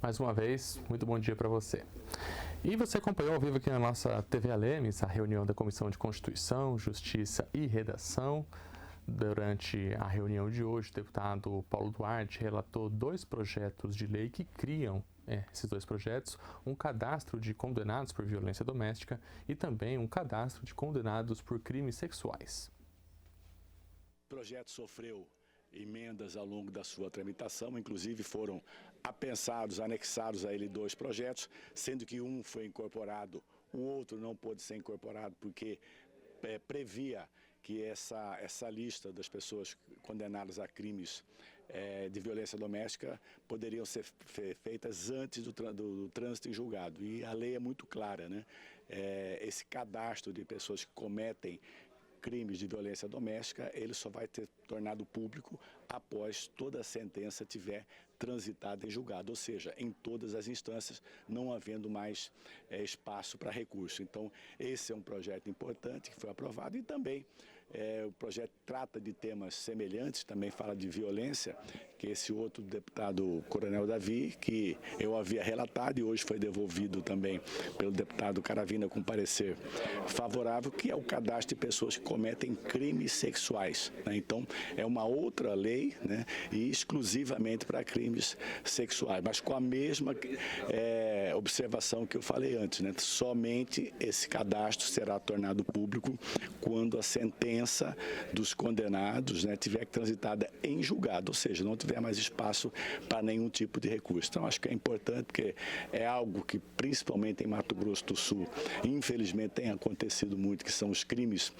Mais uma vez, muito bom dia para você. E você acompanhou ao vivo aqui na nossa TV Alemes a reunião da Comissão de Constituição, Justiça e Redação. Durante a reunião de hoje, o deputado Paulo Duarte relatou 2 projetos de lei que criam, esses 2 projetos, um cadastro de condenados por violência doméstica e também um cadastro de condenados por crimes sexuais. O projeto sofreu emendas ao longo da sua tramitação, inclusive foram apensados, anexados a ele 2 projetos, sendo que um foi incorporado, o outro não pôde ser incorporado porque previa que essa lista das pessoas condenadas a crimes de violência doméstica poderiam ser feitas antes do trânsito em julgado. E a lei é muito clara, né? Esse cadastro de pessoas que cometem crimes de violência doméstica, ele só vai ter tornado público após toda a sentença tiver transitada em julgado, ou seja, em todas as instâncias, não havendo mais espaço para recurso. Então, esse é um projeto importante que foi aprovado e também o projeto trata de temas semelhantes, também fala de violência, que esse outro deputado Coronel Davi, que eu havia relatado e hoje foi devolvido também pelo deputado Caravina com parecer favorável, que é o cadastro de pessoas que cometem crimes sexuais, né? Então, é uma outra lei, né? E exclusivamente para crimes sexuais, mas com a mesma observação que eu falei antes, né? Somente esse cadastro será tornado público quando a sentença dos condenados, né, tiver transitada em julgado, ou seja, não tiver mais espaço para nenhum tipo de recurso. Então, acho que é importante porque é algo que, principalmente em Mato Grosso do Sul, infelizmente tem acontecido muito, que são os crimes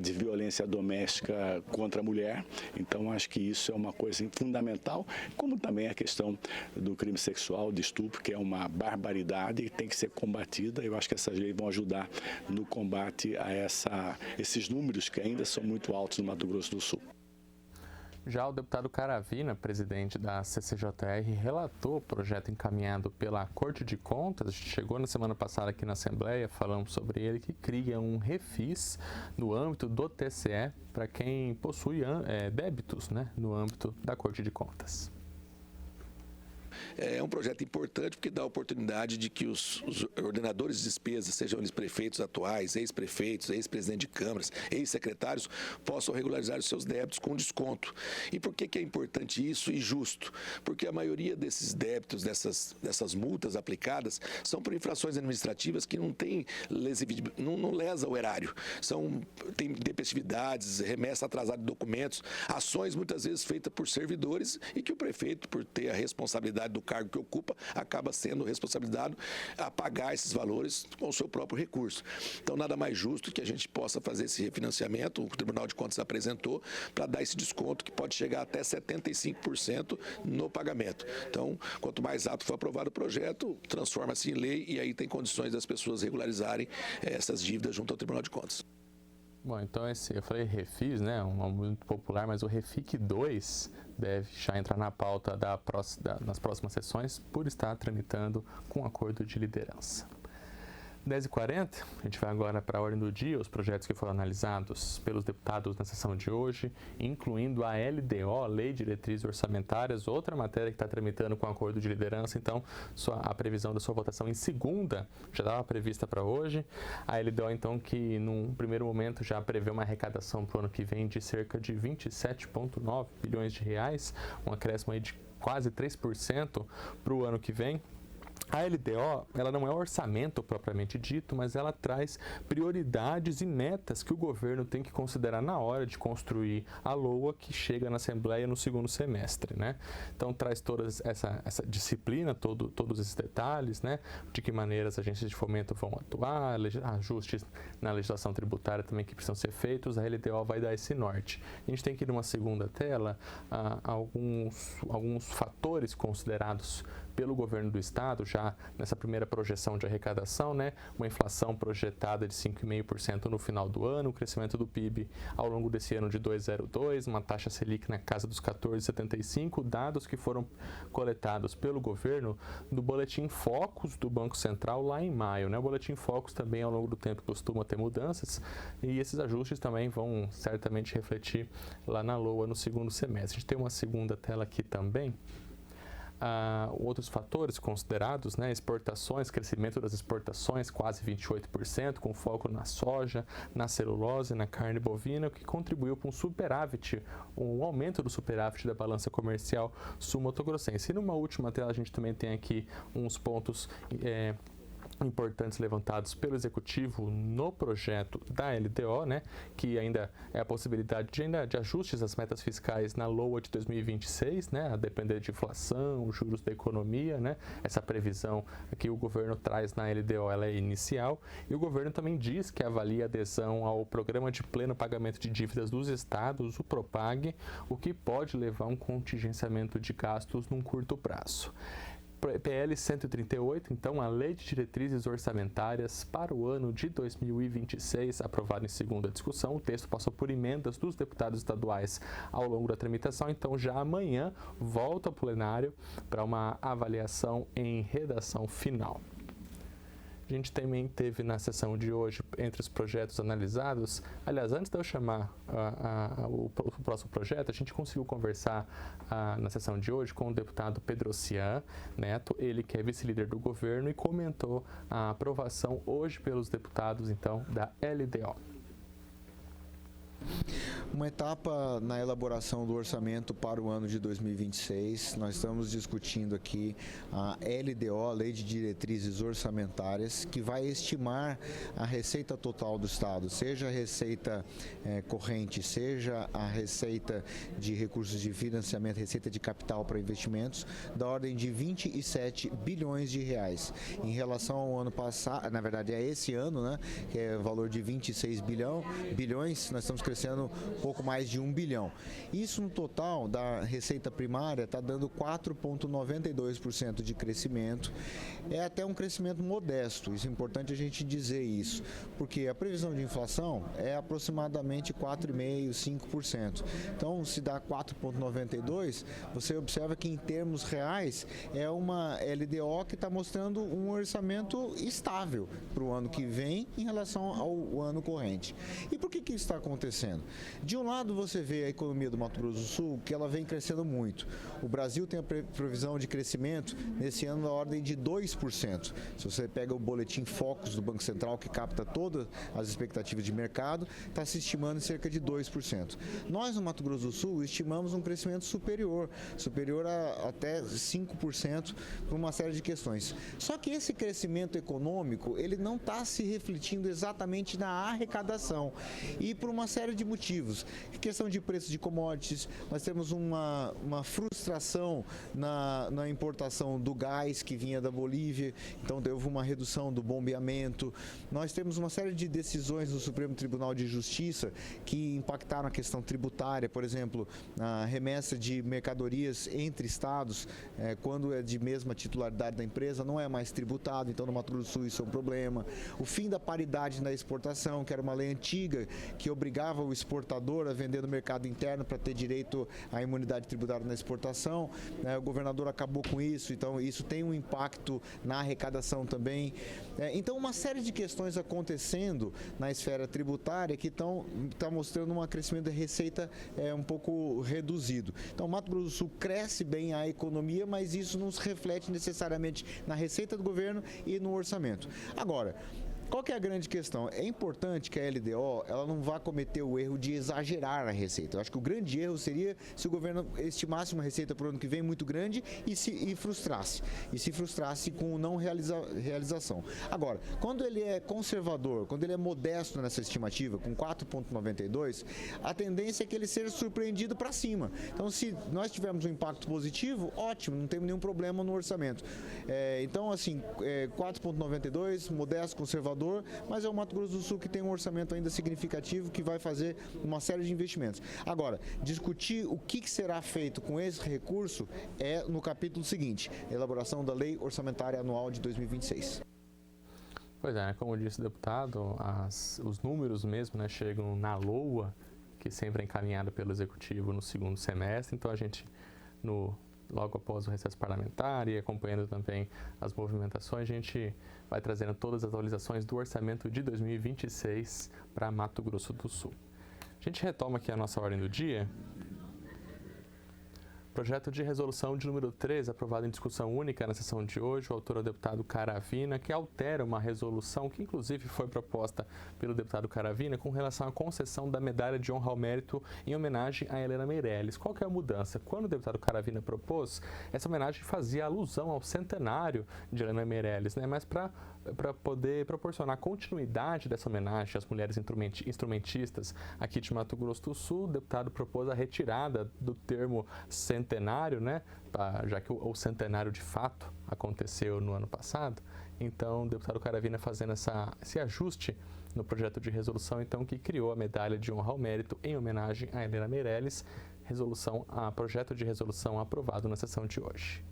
de violência doméstica contra a mulher. Então, acho que isso é uma coisa fundamental, como também a questão do crime sexual, de estupro, que é uma barbaridade e tem que ser combatida. Eu acho que essas leis vão ajudar no combate a esses números que ainda são muito altos no Mato Grosso do Sul. Já o deputado Caravina, presidente da CCJR, relatou o projeto encaminhado pela Corte de Contas, chegou na semana passada aqui na Assembleia, falamos sobre ele, que cria um refis no âmbito do TCE para quem possui débitos, né, no âmbito da Corte de Contas. É um projeto importante porque dá a oportunidade de que os ordenadores de despesas, sejam eles prefeitos atuais, ex-prefeitos, ex-presidentes de câmaras, ex-secretários, possam regularizar os seus débitos com desconto. E por que é importante isso e justo? Porque a maioria desses débitos, dessas multas aplicadas, são por infrações administrativas que não tem não lesa o erário. Tem intempestividades, remessa atrasada de documentos, ações muitas vezes feitas por servidores e que o prefeito, por ter a responsabilidade do cargo que ocupa, acaba sendo responsabilizado a pagar esses valores com o seu próprio recurso. Então, nada mais justo que a gente possa fazer esse refinanciamento, o Tribunal de Contas apresentou, para dar esse desconto que pode chegar até 75% no pagamento. Então, quanto mais rápido for aprovado o projeto, transforma-se em lei e aí tem condições das pessoas regularizarem essas dívidas junto ao Tribunal de Contas. Bom, então eu falei refis, né, um nome muito popular, mas o REFIC 2 deve já entrar na pauta nas próximas sessões por estar tramitando com acordo de liderança. 10h40, a gente vai agora para a ordem do dia, os projetos que foram analisados pelos deputados na sessão de hoje, incluindo a LDO, Lei de Diretrizes Orçamentárias, outra matéria que está tramitando com acordo de liderança, então a previsão da sua votação em segunda já estava prevista para hoje. A LDO, então, que num primeiro momento já prevê uma arrecadação para o ano que vem de cerca de 27,9 bilhões de reais, um acréscimo aí de quase 3% para o ano que vem. A LDO, ela não é um orçamento propriamente dito, mas ela traz prioridades e metas que o governo tem que considerar na hora de construir a LOA que chega na Assembleia no segundo semestre, né? Então traz toda essa disciplina, todos esses detalhes, né? De que maneira as agências de fomento vão atuar, ajustes na legislação tributária também que precisam ser feitos, a LDO vai dar esse norte. A gente tem aqui numa segunda tela alguns fatores considerados pelo governo do estado, já nessa primeira projeção de arrecadação, né, uma inflação projetada de 5,5% no final do ano, o crescimento do PIB ao longo desse ano de 2,02%, uma taxa Selic na casa dos 14,75%, dados que foram coletados pelo governo do Boletim Focus do Banco Central lá em maio, né? O Boletim Focus também ao longo do tempo costuma ter mudanças e esses ajustes também vão certamente refletir lá na LOA no segundo semestre. A gente tem uma segunda tela aqui também. outros fatores considerados, né, exportações, crescimento das exportações, quase 28%, com foco na soja, na celulose, na carne bovina, o que contribuiu para um superávit, um aumento do superávit da balança comercial sul-mato-grossense. E numa última tela a gente também tem aqui uns pontos importantes levantados pelo Executivo no projeto da LDO, né, que ainda é a possibilidade de ajustes às metas fiscais na LOA de 2026, né, a depender de inflação, juros da economia, né, essa previsão que o governo traz na LDO, ela é inicial, e o governo também diz que avalia a adesão ao Programa de Pleno Pagamento de Dívidas dos Estados, o PROPAG, o que pode levar a um contingenciamento de gastos num curto prazo. PL 138, então, a Lei de Diretrizes Orçamentárias para o ano de 2026, aprovado em segunda discussão. O texto passou por emendas dos deputados estaduais ao longo da tramitação, então já amanhã volta ao plenário para uma avaliação em redação final. A gente também teve na sessão de hoje, entre os projetos analisados, aliás, antes de eu chamar o próximo projeto, a gente conseguiu conversar na sessão de hoje com o deputado Pedrocian Neto, ele que é vice-líder do governo, e comentou a aprovação hoje pelos deputados, então, da LDO. Uma etapa na elaboração do orçamento para o ano de 2026. Nós estamos discutindo aqui a LDO, Lei de Diretrizes Orçamentárias, que vai estimar a receita total do Estado, seja a receita corrente, seja a receita de recursos de financiamento, receita de capital para investimentos, da ordem de 27 bilhões de reais. Em relação ao ano passado, na verdade é esse ano, né, que é o valor de 26 bilhões, nós estamos crescendo pouco mais de 1 bilhão. Isso no total da receita primária está dando 4,92% de crescimento. É até um crescimento modesto, isso é importante a gente dizer isso, porque a previsão de inflação é aproximadamente 4,5%, 5%. Então, se dá 4,92%, você observa que em termos reais é uma LDO que está mostrando um orçamento estável para o ano que vem em relação ao ano corrente. E por que isso está acontecendo? De um lado, você vê a economia do Mato Grosso do Sul, que ela vem crescendo muito. O Brasil tem a previsão de crescimento nesse ano na ordem de 2%. Se você pega o boletim Focus do Banco Central, que capta todas as expectativas de mercado, está se estimando em cerca de 2%. Nós, no Mato Grosso do Sul, estimamos um crescimento superior a até 5% por uma série de questões. Só que esse crescimento econômico, ele não está se refletindo exatamente na arrecadação, e por uma série de motivos. Questão de preço de commodities, nós temos uma frustração na importação do gás que vinha da Bolívia, então houve uma redução do bombeamento. Nós temos uma série de decisões do Supremo Tribunal de Justiça que impactaram a questão tributária, por exemplo, a remessa de mercadorias entre estados, quando é de mesma titularidade da empresa, não é mais tributado, então no Mato Grosso do Sul isso é um problema. O fim da paridade na exportação, que era uma lei antiga que obrigava o exportador a vender no mercado interno para ter direito à imunidade tributária na exportação, o governador acabou com isso, então isso tem um impacto na arrecadação também. Então, uma série de questões acontecendo na esfera tributária que está mostrando um crescimento da receita um pouco reduzido. Então, o Mato Grosso do Sul cresce bem a economia, mas isso não se reflete necessariamente na receita do governo e no orçamento. Agora, qual que é a grande questão? É importante que a LDO ela não vá cometer o erro de exagerar a receita. Eu acho que o grande erro seria se o governo estimasse uma receita para o ano que vem muito grande e se frustrasse com não realização. Agora, quando ele é conservador, quando ele é modesto nessa estimativa, com 4,92, a tendência é que ele seja surpreendido para cima. Então, se nós tivermos um impacto positivo, ótimo, não temos nenhum problema no orçamento. Então, assim, 4,92, modesto, conservador, mas é o Mato Grosso do Sul que tem um orçamento ainda significativo que vai fazer uma série de investimentos. Agora, discutir o que será feito com esse recurso é no capítulo seguinte, elaboração da Lei Orçamentária Anual de 2026. Pois é, como disse o deputado, os números mesmo, né, chegam na LOA, que sempre é encaminhada pelo Executivo no segundo semestre, então a gente, logo após o recesso parlamentar e acompanhando também as movimentações, a gente vai trazendo todas as atualizações do orçamento de 2026 para Mato Grosso do Sul. A gente retoma aqui a nossa ordem do dia. Projeto de resolução de número 3, aprovado em discussão única na sessão de hoje. O autor é o deputado Caravina, que altera uma resolução que inclusive foi proposta pelo deputado Caravina com relação à concessão da medalha de honra ao mérito em homenagem a Helena Meirelles. Qual que é a mudança? Quando o deputado Caravina propôs, essa homenagem fazia alusão ao centenário de Helena Meirelles, né? Mas para poder proporcionar continuidade dessa homenagem às mulheres instrumentistas aqui de Mato Grosso do Sul, o deputado propôs a retirada do termo centenário, né? Já que o centenário de fato aconteceu no ano passado. Então, o deputado Caravina fazendo esse ajuste no projeto de resolução, então, que criou a medalha de honra ao mérito em homenagem a Helena Meirelles, projeto de resolução aprovado na sessão de hoje.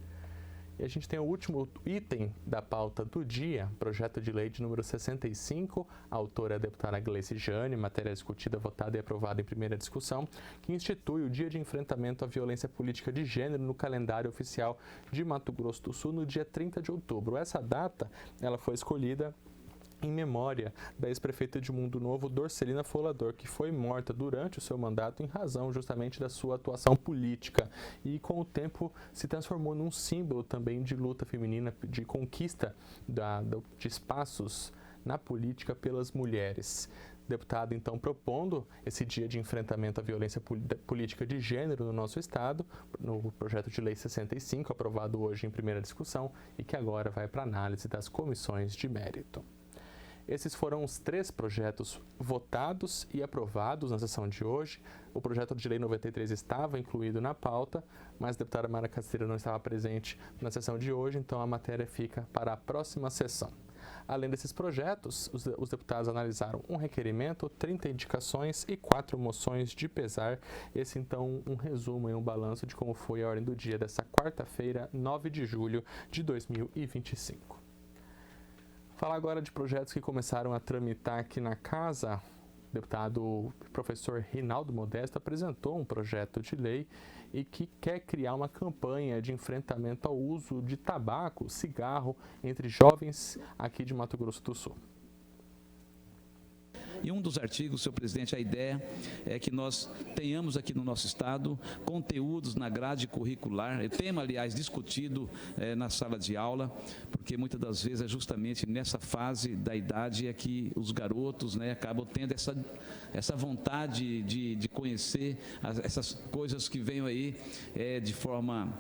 E a gente tem o último item da pauta do dia, projeto de lei de número 65, a autora é a deputada Gleice Jane, matéria discutida, votada e aprovada em primeira discussão, que institui o Dia de Enfrentamento à Violência Política de Gênero no calendário oficial de Mato Grosso do Sul no dia 30 de outubro. Essa data ela foi escolhida em memória da ex-prefeita de Mundo Novo, Dorcelina Folador, que foi morta durante o seu mandato em razão justamente da sua atuação política e com o tempo se transformou num símbolo também de luta feminina, de conquista de espaços na política pelas mulheres. Deputado, então, propondo esse dia de enfrentamento à violência política de gênero no nosso estado, no projeto de lei 65, aprovado hoje em primeira discussão e que agora vai para análise das comissões de mérito. Esses foram os 3 projetos votados e aprovados na sessão de hoje. O projeto de lei 93 estava incluído na pauta, mas a deputada Mara Casteira não estava presente na sessão de hoje, então a matéria fica para a próxima sessão. Além desses projetos, os deputados analisaram um requerimento, 30 indicações e 4 moções de pesar. Esse, então, um resumo e um balanço de como foi a ordem do dia dessa quarta-feira, 9 de julho de 2025. Falar agora de projetos que começaram a tramitar aqui na casa. O deputado professor Rinaldo Modesto apresentou um projeto de lei e que quer criar uma campanha de enfrentamento ao uso de tabaco, cigarro entre jovens aqui de Mato Grosso do Sul. E um dos artigos, senhor presidente, a ideia é que nós tenhamos aqui no nosso estado conteúdos na grade curricular, tema, aliás, discutido na sala de aula, porque muitas das vezes é justamente nessa fase da idade é que os garotos, né, acabam tendo essa vontade de conhecer essas coisas que vêm aí de forma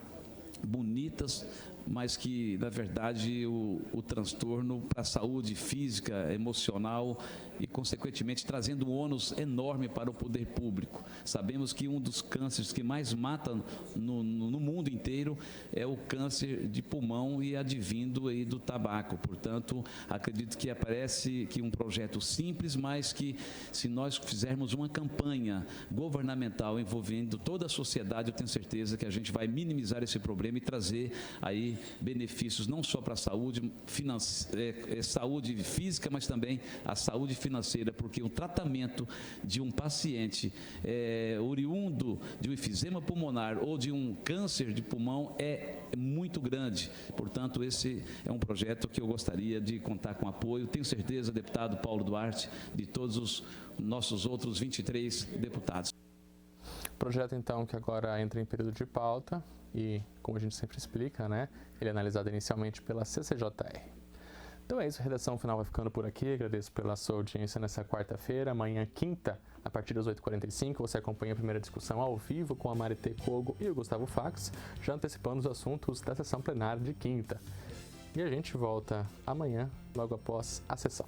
bonitas, mas que, na verdade, o transtorno para a saúde física, emocional e, consequentemente, trazendo um ônus enorme para o poder público. Sabemos que um dos cânceres que mais mata no mundo inteiro é o câncer de pulmão e advindo aí do tabaco. Portanto, acredito que aparece que um projeto simples, mas que, se nós fizermos uma campanha governamental envolvendo toda a sociedade, eu tenho certeza que a gente vai minimizar esse problema e trazer aí benefícios não só para a saúde física, mas também a saúde financeira, porque o tratamento de um paciente oriundo de um enfisema pulmonar ou de um câncer de pulmão é muito grande. Portanto, esse é um projeto que eu gostaria de contar com apoio. Tenho certeza, deputado Paulo Duarte, de todos os nossos outros 23 deputados. Projeto, então, que agora entra em período de pauta e, como a gente sempre explica, né, ele é analisado inicialmente pela CCJR. Então é isso, a redação final vai ficando por aqui. Agradeço pela sua audiência nessa quarta-feira. Amanhã, quinta, a partir das 8h45, você acompanha a primeira discussão ao vivo com a Marité Kogo e o Gustavo Fax, já antecipando os assuntos da sessão plenária de quinta. E a gente volta amanhã, logo após a sessão.